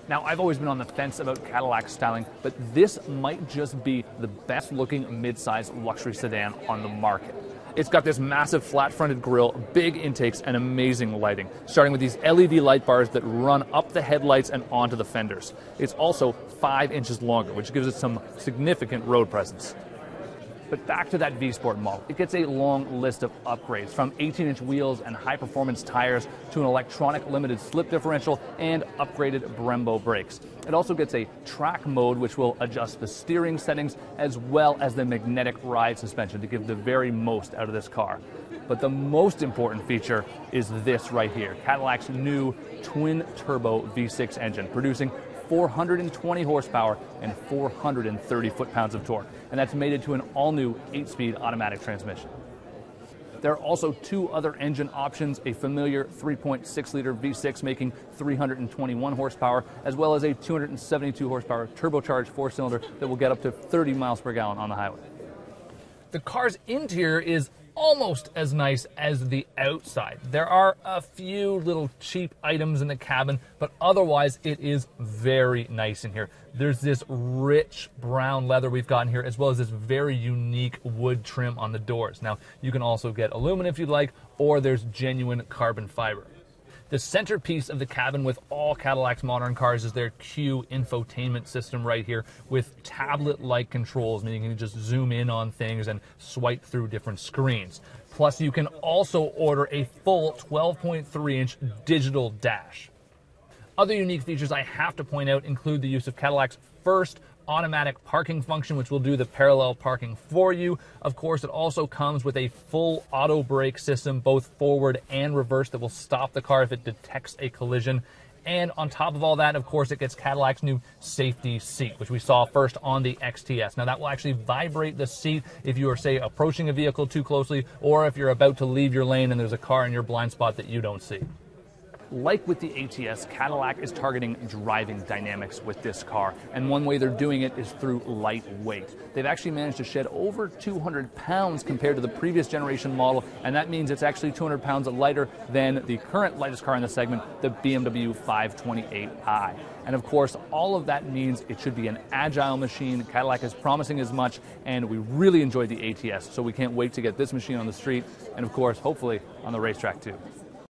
Now, I've always been on the fence about Cadillac styling, but this might just be the best looking midsize luxury sedan on the market. It's got this massive flat-fronted grille, big intakes, and amazing lighting, starting with these LED light bars that run up the headlights and onto the fenders. It's also 5 inches longer, which gives it some significant road presence. But back to that V-Sport model. It gets a long list of upgrades, from 18-inch wheels and high-performance tires to an electronic limited slip differential and upgraded Brembo brakes. It also gets a track mode, which will adjust the steering settings, as well as the magnetic ride suspension to give the very most out of this car. But the most important feature is this right here, Cadillac's new twin-turbo V6 engine, producing 420 horsepower and 430 foot-pounds of torque, and that's mated to an all-new 8-speed automatic transmission. There are also 2 other engine options, a familiar 3.6-liter V6 making 321 horsepower, as well as a 272 horsepower turbocharged 4-cylinder that will get up to 30 miles per gallon on the highway. The car's interior is almost as nice as the outside. There are a few little cheap items in the cabin, but otherwise it is very nice in here. There's this rich brown leather we've got in here, as well as this very unique wood trim on the doors. Now, you can also get aluminum if you'd like, or there's genuine carbon fiber. The centerpiece of the cabin with all Cadillac's modern cars is their Q infotainment system right here with tablet-like controls, meaning you can just zoom in on things and swipe through different screens. Plus, you can also order a full 12.3-inch digital dash. Other unique features I have to point out include the use of Cadillac's first automatic parking function, which will do the parallel parking for you. Of course, it also comes with a full auto brake system, both forward and reverse, that will stop the car if it detects a collision. And on top of all that, of course, it gets Cadillac's new safety seat, which we saw first on the XTS. Now, that will actually vibrate the seat if you are, say, approaching a vehicle too closely, or if you're about to leave your lane and there's a car in your blind spot that you don't see. Like with the ATS, Cadillac is targeting driving dynamics with this car, and one way they're doing it is through lightweight. They've actually managed to shed over 200 pounds compared to the previous generation model, and that means it's actually 200 pounds lighter than the current lightest car in the segment, the BMW 528i. And of course, all of that means it should be an agile machine. Cadillac is promising as much, and we really enjoyed the ATS, so we can't wait to get this machine on the street, and of course, hopefully, on the racetrack too.